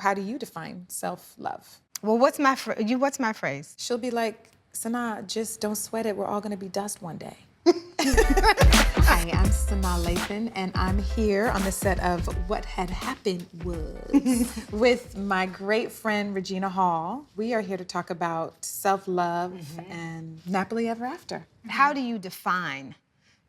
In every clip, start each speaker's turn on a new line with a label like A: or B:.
A: how do you define self-love?
B: Well, what's my phrase?
A: She'll be like, Sanaa, just don't sweat it. We're all gonna be dust one day. Hi, I'm Sanaa Lathan, and I'm here on the set of What Had Happened Was with my great friend, Regina Hall. We are here to talk about self-love and happily ever after.
B: How do you define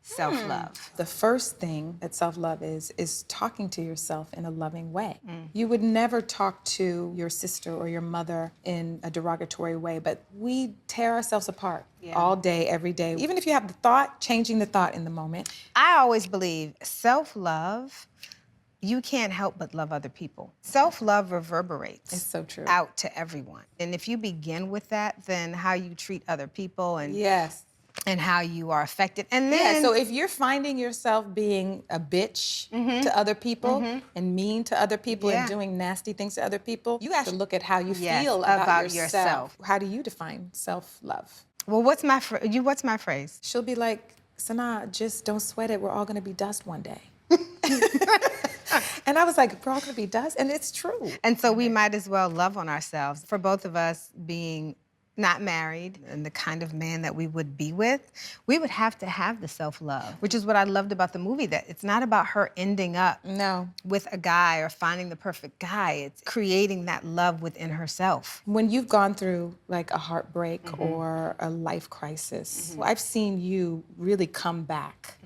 B: self-love?
A: The first thing that self-love is talking to yourself in a loving way. You would never talk to your sister or your mother in a derogatory way, but we tear ourselves apart all day, every day. Even if you have the thought, changing the thought in the moment.
B: I always believe self-love, you can't help but love other people. Self-love reverberates.
A: It's so true.
B: Out to everyone. And if you begin with that, then how you treat other people and and how you are affected. And then
A: so if you're finding yourself being a bitch to other people and mean to other people and doing nasty things to other people, you have to look at how you feel about yourself. How do you define self-love?
B: Well, what's my phrase?
A: She'll be like, Sanaa, just don't sweat it. We're all gonna be dust one day. And I was like, we're all gonna be dust? And it's true.
B: And so we might as well love on ourselves. For both of us being not married and the kind of man that we would be with, we would have to have the self-love, which is what I loved about the movie, that it's not about her ending up with a guy or finding the perfect guy. It's creating that love within herself.
A: When you've gone through like a heartbreak or a life crisis, I've seen you really come back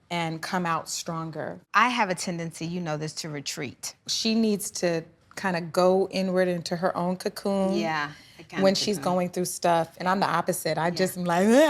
A: and come out stronger.
B: I have a tendency, you know this, to retreat.
A: She needs to kind of go inward into her own cocoon.
B: Yeah.
A: When she's going through stuff, and I'm the opposite. I just am like, Regina,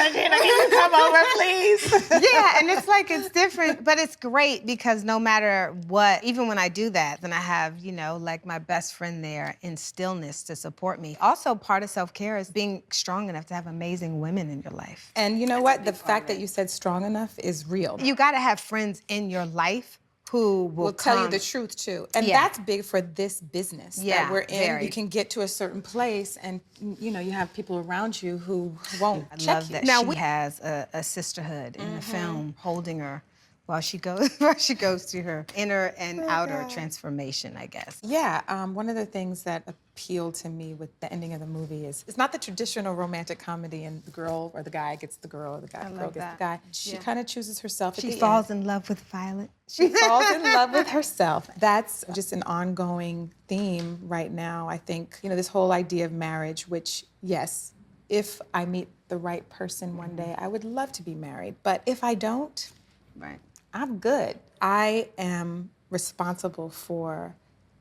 A: can you come over, please?
B: Yeah, and it's like, it's different, but it's great because no matter what, even when I do that, then I have, you know, like my best friend there in stillness to support me. Also, part of self-care is being strong enough to have amazing women in your life.
A: And you know what? The fact that you said strong enough is real.
B: You gotta have friends in your life who will
A: tell you the truth too. And that's big for this business that we're in.
B: Very.
A: You can get to a certain place and you know, you have people around you who won't check
B: love
A: you.
B: that now she has a sisterhood in the film holding her while she goes through her inner and outer transformation, I guess.
A: Yeah, one of the things that appealed to me with the ending of the movie is it's not the traditional romantic comedy and the girl or the guy gets the girl or the girl gets the guy. She kind of chooses herself at the end.
B: She falls in love with Violet.
A: She falls in love with herself. That's just an ongoing theme right now. I think, you know, this whole idea of marriage, which, yes, if I meet the right person one day, I would love to be married. But if I don't, I'm good. I am responsible for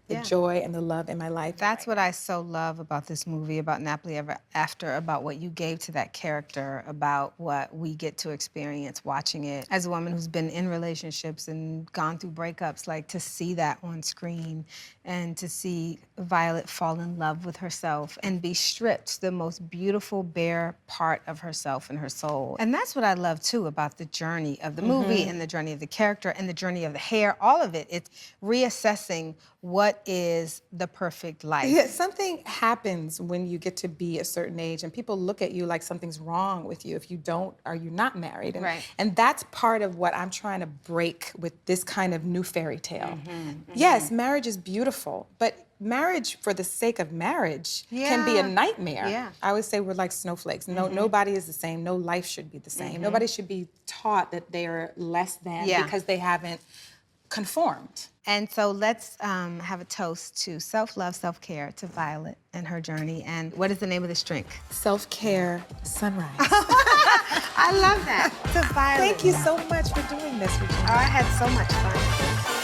A: the joy and the love in my life.
B: That's what I so love about this movie, about Happily Ever After, about what you gave to that character, about what we get to experience watching it. As a woman who's been in relationships and gone through breakups, like to see that on screen and to see Violet fall in love with herself and be stripped the most beautiful, bare part of herself and her soul. And that's what I love too about the journey of the movie and the journey of the character and the journey of the hair, all of it. It's reassessing what is the perfect life.
A: Yeah, something happens when you get to be a certain age and people look at you like something's wrong with you if you don't, or you're not married. And that's part of what I'm trying to break with this kind of new fairy tale. Yes, marriage is beautiful, but marriage for the sake of marriage can be a nightmare. I always say we're like snowflakes. Nobody is the same. No life should be the same. Nobody should be taught that they are less than because they haven't conformed.
B: And so let's have a toast to self-love, self-care, to Violet and her journey. And what is the name of this drink?
A: Self-care sunrise.
B: I love that. To Violet.
A: Thank you so much for doing this, Regina.
B: Oh, I had so much fun.